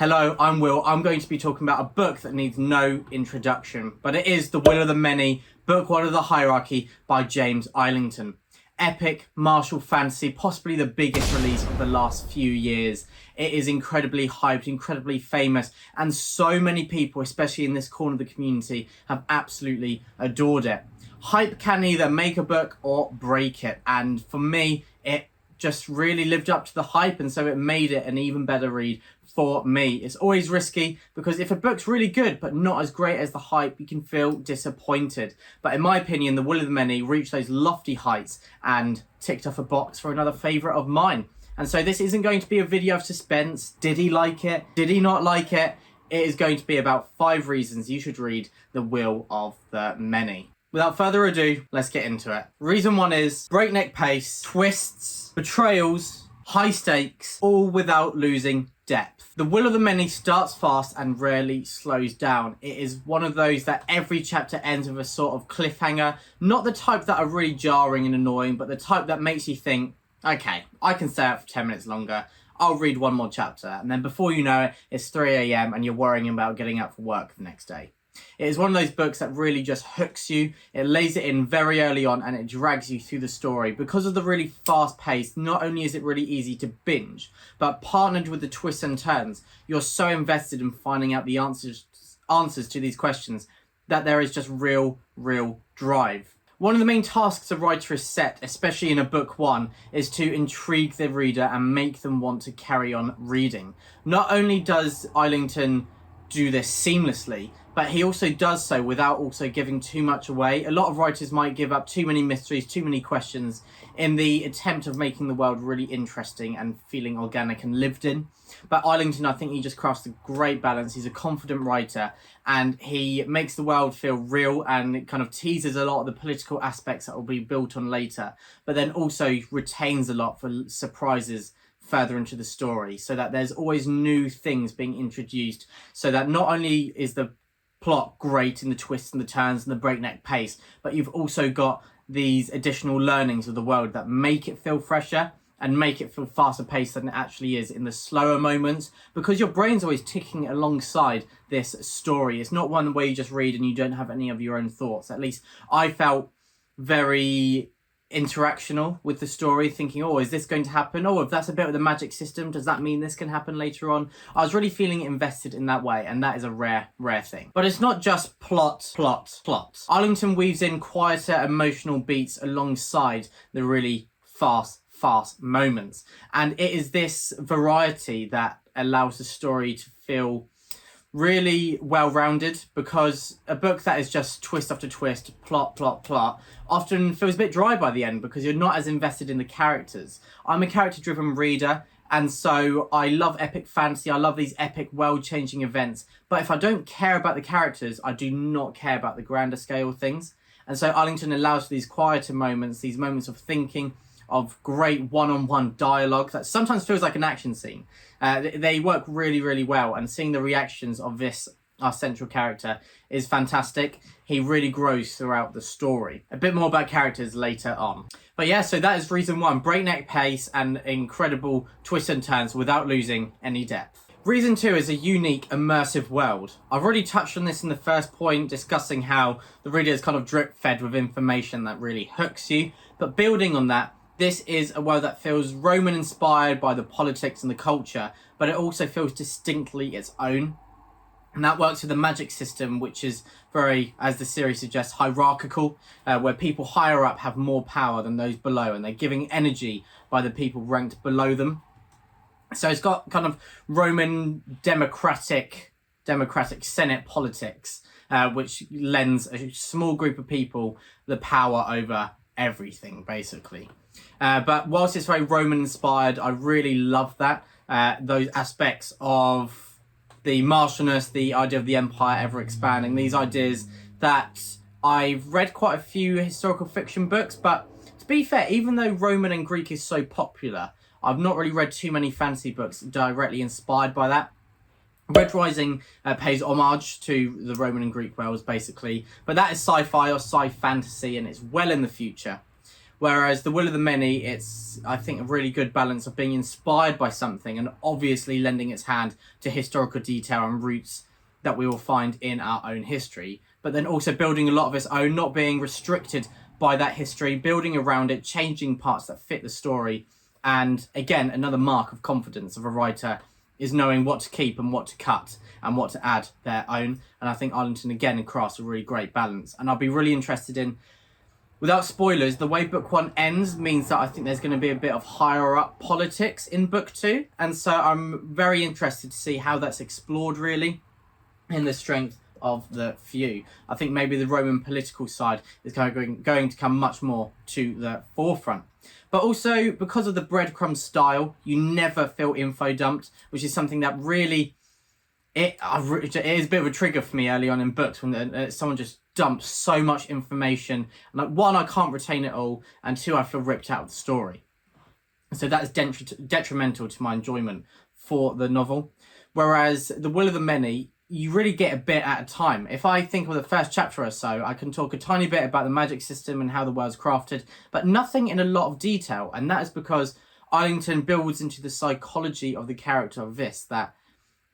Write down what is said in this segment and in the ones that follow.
Hello, I'm Will. I'm going to be talking about a book that needs no introduction, but it is The Will of the Many, Book 1 of the Hierarchy by James Islington. Epic, martial fantasy, possibly the biggest release of the last few years. It is incredibly hyped, incredibly famous, and so many people, especially in this corner of the community, have absolutely adored it. Hype can either make a book or break it, and for me, it just really lived up to the hype, and so it made it an even better read for me. It's always risky because if a book's really good but not as great as the hype, you can feel disappointed. But in my opinion, The Will of the Many reached those lofty heights and ticked off a box for another favourite of mine. And so this isn't going to be a video of suspense. Did he like it? Did he not like it? It is going to be about 5 reasons you should read The Will of the Many. Without further ado, let's get into it. Reason 1 is breakneck pace, twists, betrayals, high stakes, all without losing depth. The Will of the Many starts fast and rarely slows down. It is one of those that every chapter ends with a sort of cliffhanger. Not the type that are really jarring and annoying, but the type that makes you think, okay, I can stay out for 10 minutes longer. I'll read one more chapter. And then before you know it, it's 3 a.m. and you're worrying about getting up for work the next day. It is one of those books that really just hooks you. It lays it in very early on and it drags you through the story. Because of the really fast pace, not only is it really easy to binge, but partnered with the twists and turns, you're so invested in finding out the answers to these questions that there is just real drive. One of the main tasks a writer is set, especially in a book 1, is to intrigue the reader and make them want to carry on reading. Not only does Islington do this seamlessly, but he also does so without also giving too much away. A lot of writers might give up too many mysteries, too many questions in the attempt of making the world really interesting and feeling organic and lived in. But Islington, I think he just crafts a great balance. He's a confident writer and he makes the world feel real, and it kind of teases a lot of the political aspects that will be built on later, but then also retains a lot for surprises further into the story, so that there's always new things being introduced, so that not only is the plot great in the twists and the turns and the breakneck pace, but you've also got these additional learnings of the world that make it feel fresher and make it feel faster paced than it actually is in the slower moments, because your brain's always ticking alongside this story. It's not one where you just read and you don't have any of your own thoughts. At least I felt very interactional with the story, thinking, oh, is this going to happen? Oh, if that's a bit of the magic system, does that mean this can happen later on? I was really feeling invested in that way, and that is a rare thing. But it's not just plot. Islington weaves in quieter emotional beats alongside the really fast moments, and it is this variety that allows the story to feel really well-rounded, because a book that is just twist after twist, plot, often feels a bit dry by the end because you're not as invested in the characters. I'm a character-driven reader, and so I love epic fantasy, I love these epic world-changing events, but if I don't care about the characters, I do not care about the grander scale things. And so Islington allows for these quieter moments, these moments of thinking, of great one-on-one dialogue that sometimes feels like an action scene. They work really well, and seeing the reactions of our central character is fantastic. He really grows throughout the story. A bit more about characters later on. But yeah, so that is reason 1, breakneck pace and incredible twists and turns without losing any depth. Reason 2 is a unique, immersive world. I've already touched on this in the first point, discussing how the reader is kind of drip-fed with information that really hooks you, but building on that, this is a world that feels Roman-inspired by the politics and the culture, but it also feels distinctly its own. And that works with the magic system, which is very, as the series suggests, hierarchical, where people higher up have more power than those below, and they're giving energy by the people ranked below them. So it's got kind of Roman democratic Senate politics, which lends a small group of people the power over everything, basically. But whilst it's very Roman inspired, I really love that. Those aspects of the martialness, the idea of the empire ever expanding, these ideas that I've read quite a few historical fiction books, but to be fair, even though Roman and Greek is so popular, I've not really read too many fantasy books directly inspired by that. Red Rising pays homage to the Roman and Greek worlds, basically, but that is sci-fi or sci-fantasy, and it's well in the future. Whereas The Will of the Many, it's, I think, a really good balance of being inspired by something and obviously lending its hand to historical detail and roots that we will find in our own history, but then also building a lot of its own, not being restricted by that history, building around it, changing parts that fit the story. And again, another mark of confidence of a writer is knowing what to keep and what to cut and what to add their own. And I think Islington, again, crafts a really great balance. And I'll be really interested in, without spoilers, the way book 1 ends means that I think there's going to be a bit of higher up politics in book 2. And so I'm very interested to see how that's explored, really, in the strength of the few. I think maybe the Roman political side is going to come much more to the forefront. But also, because of the breadcrumb style, you never feel info dumped, which is something that really, it is a bit of a trigger for me early on in books when someone just dumps so much information. Like, one, I can't retain it all, and two, I feel ripped out of the story. So that is detrimental to my enjoyment for the novel. Whereas The Will of the Many, you really get a bit at a time. If I think of the first chapter or so, I can talk a tiny bit about the magic system and how the world's crafted, but nothing in a lot of detail. And that is because Islington builds into the psychology of the character of Vis, that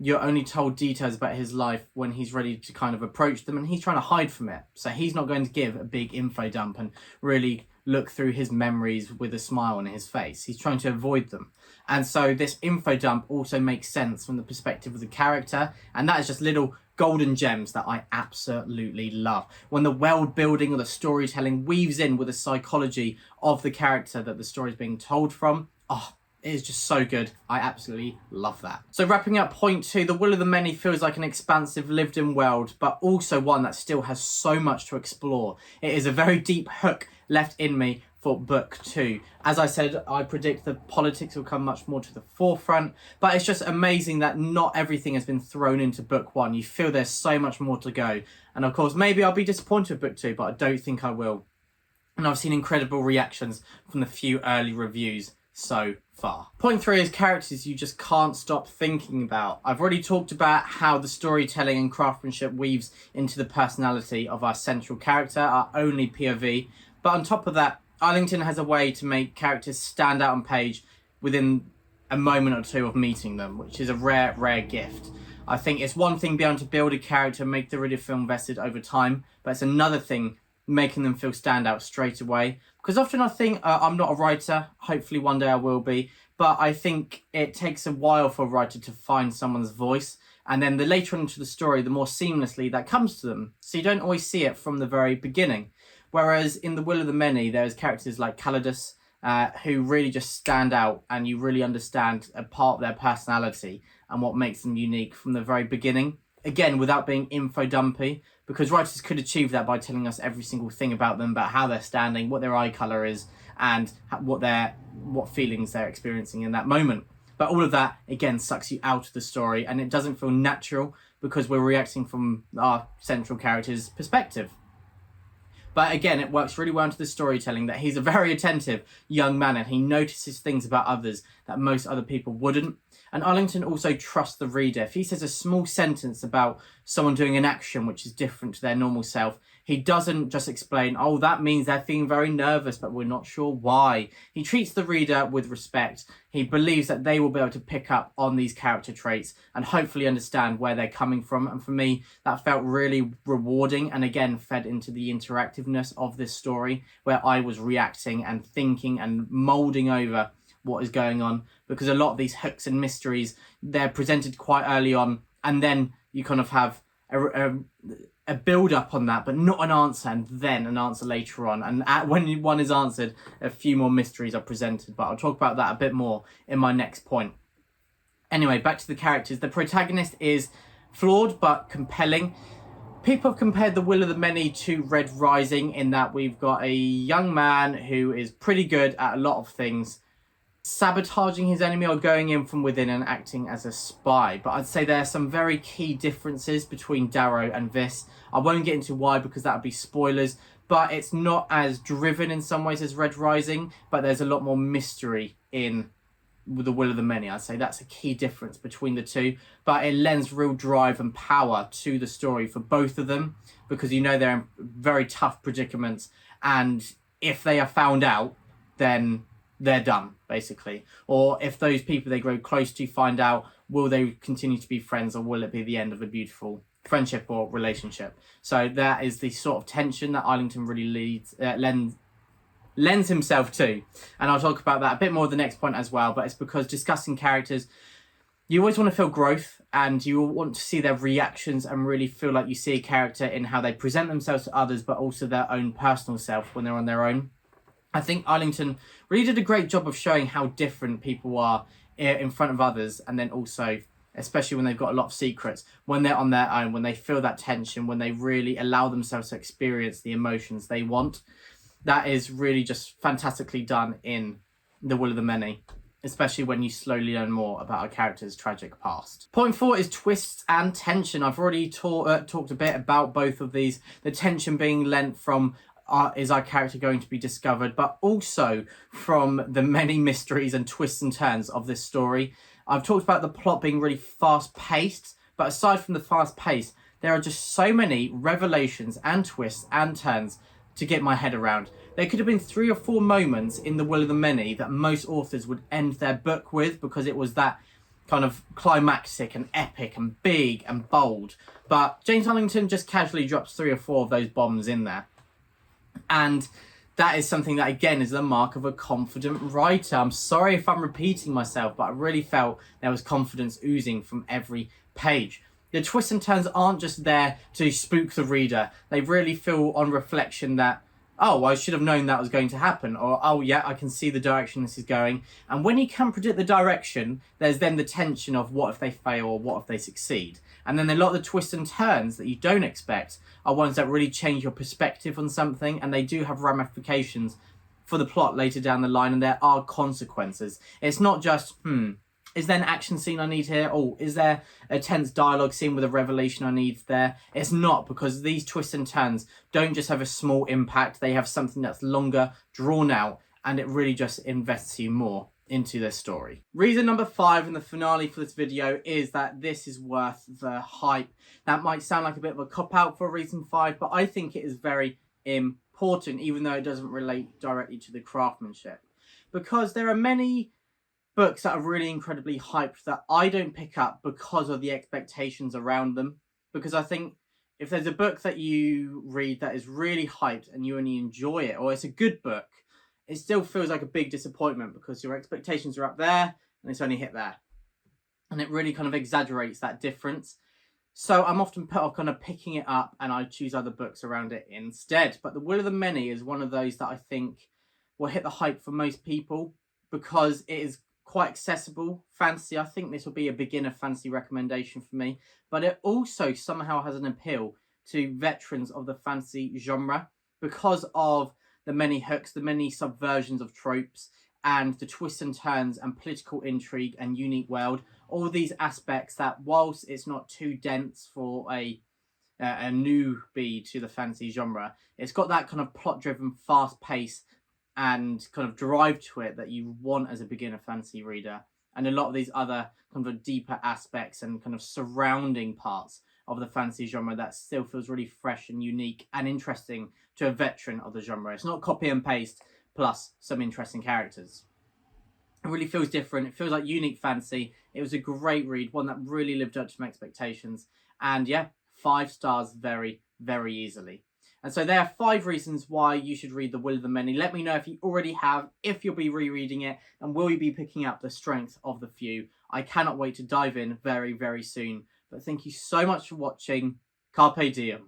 you're only told details about his life when he's ready to kind of approach them, and he's trying to hide from it. So he's not going to give a big info dump and really look through his memories with a smile on his face. He's trying to avoid them. And so this info dump also makes sense from the perspective of the character, and that is just little golden gems that I absolutely love. When the world building or the storytelling weaves in with the psychology of the character that the story is being told from, it is just so good. I absolutely love that. So wrapping up point 2, The Will of the Many feels like an expansive lived-in world, but also one that still has so much to explore. It is a very deep hook left in me for book 2. As I said, I predict the politics will come much more to the forefront, but it's just amazing that not everything has been thrown into book 1. You feel there's so much more to go. And of course, maybe I'll be disappointed with book 2, but I don't think I will. And I've seen incredible reactions from the few early reviews so far. Point 3 is characters you just can't stop thinking about. I've already talked about how the storytelling and craftsmanship weaves into the personality of our central character, our only POV. But on top of that, Islington has a way to make characters stand out on page within a moment or two of meeting them, which is a rare, rare gift. I think it's one thing being able to build a character and make the reader feel invested over time, but it's another thing making them feel stand out straight away. Because often I think I'm not a writer, hopefully one day I will be, but I think it takes a while for a writer to find someone's voice, and then the later on into the story, the more seamlessly that comes to them. So you don't always see it from the very beginning. Whereas in The Will of the Many, there's characters like Calidus who really just stand out, and you really understand a part of their personality and what makes them unique from the very beginning. Again, without being info dumpy, because writers could achieve that by telling us every single thing about them, about how they're standing, what their eye colour is, and what feelings they're experiencing in that moment. But all of that, again, sucks you out of the story, and it doesn't feel natural because we're reacting from our central character's perspective. But again, it works really well into the storytelling that he's a very attentive young man and he notices things about others that most other people wouldn't. And Islington also trusts the reader. If he says a small sentence about someone doing an action which is different to their normal self, he doesn't just explain, oh, that means they're feeling very nervous, but we're not sure why. He treats the reader with respect. He believes that they will be able to pick up on these character traits and hopefully understand where they're coming from. And for me, that felt really rewarding and again fed into the interactiveness of this story, where I was reacting and thinking and moulding over what is going on, because a lot of these hooks and mysteries, they're presented quite early on, and then you kind of have a build up on that, but not an answer, and then an answer later on. And when one is answered, a few more mysteries are presented, but I'll talk about that a bit more in my next point. Anyway, back to the characters. The protagonist is flawed but compelling. People have compared The Will of the Many to Red Rising in that we've got a young man who is pretty good at a lot of things, sabotaging his enemy or going in from within and acting as a spy. But I'd say there are some very key differences between Darrow and Vis. I won't get into why because that would be spoilers, but it's not as driven in some ways as Red Rising, but there's a lot more mystery in The Will of the Many. I'd say that's a key difference between the two, but it lends real drive and power to the story for both of them, because you know they're in very tough predicaments, and if they are found out, then they're done, basically. Or if those people they grow close to find out, will they continue to be friends, or will it be the end of a beautiful friendship or relationship? So that is the sort of tension that Islington really lends himself to. And I'll talk about that a bit more at the next point as well, but it's because discussing characters, you always want to feel growth, and you want to see their reactions and really feel like you see a character in how they present themselves to others, but also their own personal self when they're on their own. I think Islington really did a great job of showing how different people are in front of others, and then also, especially when they've got a lot of secrets, when they're on their own, when they feel that tension, when they really allow themselves to experience the emotions they want. That is really just fantastically done in The Will of the Many, especially when you slowly learn more about a character's tragic past. Point 4 is twists and tension. I've already talked a bit about both of these. The tension being lent from is our character going to be discovered, but also from the many mysteries and twists and turns of this story. I've talked about the plot being really fast-paced, but aside from the fast pace, there are just so many revelations and twists and turns to get my head around. There could have been 3 or 4 moments in The Will of the Many that most authors would end their book with, because it was that kind of climactic and epic and big and bold. But James Islington just casually drops 3 or 4 of those bombs in there. And that is something that, again, is the mark of a confident writer. I'm sorry if I'm repeating myself, but I really felt there was confidence oozing from every page. The twists and turns aren't just there to spook the reader. They really feel on reflection that, oh, I should have known that was going to happen. Or, oh, yeah, I can see the direction this is going. And when you can predict the direction, there's then the tension of what if they fail or what if they succeed. And then a lot of the twists and turns that you don't expect are ones that really change your perspective on something. And they do have ramifications for the plot later down the line. And there are consequences. It's not just, is there an action scene I need here? Oh, is there a tense dialogue scene with a revelation I need there? It's not, because these twists and turns don't just have a small impact. They have something that's longer, drawn out, and it really just invests you more into their story. Reason number 5 in the finale for this video is that this is worth the hype. That might sound like a bit of a cop-out for reason 5, but I think it is very important, even though it doesn't relate directly to the craftsmanship. Because there are many books that are really incredibly hyped that I don't pick up because of the expectations around them. Because I think if there's a book that you read that is really hyped and you only enjoy it, or it's a good book, it still feels like a big disappointment because your expectations are up there and it's only hit there. And it really kind of exaggerates that difference. So I'm often put off kind of picking it up, and I choose other books around it instead. But The Will of the Many is one of those that I think will hit the hype for most people because it is quite accessible fantasy. I think this will be a beginner fantasy recommendation for me, but it also somehow has an appeal to veterans of the fantasy genre because of the many hooks, the many subversions of tropes, and the twists and turns and political intrigue and unique world. All these aspects that, whilst it's not too dense for a newbie to the fantasy genre, it's got that kind of plot-driven, fast pace and kind of drive to it that you want as a beginner fantasy reader. And a lot of these other kind of deeper aspects and kind of surrounding parts of the fantasy genre that still feels really fresh and unique and interesting to a veteran of the genre. It's not copy and paste plus some interesting characters. It really feels different. It feels like unique fantasy. It was a great read, one that really lived up to my expectations. And yeah, 5 stars very, very easily. And so there are 5 reasons why you should read The Will of the Many. Let me know if you already have, if you'll be rereading it, and will you be picking up The Strength of the Few. I cannot wait to dive in very, very soon. But thank you so much for watching. Carpe diem.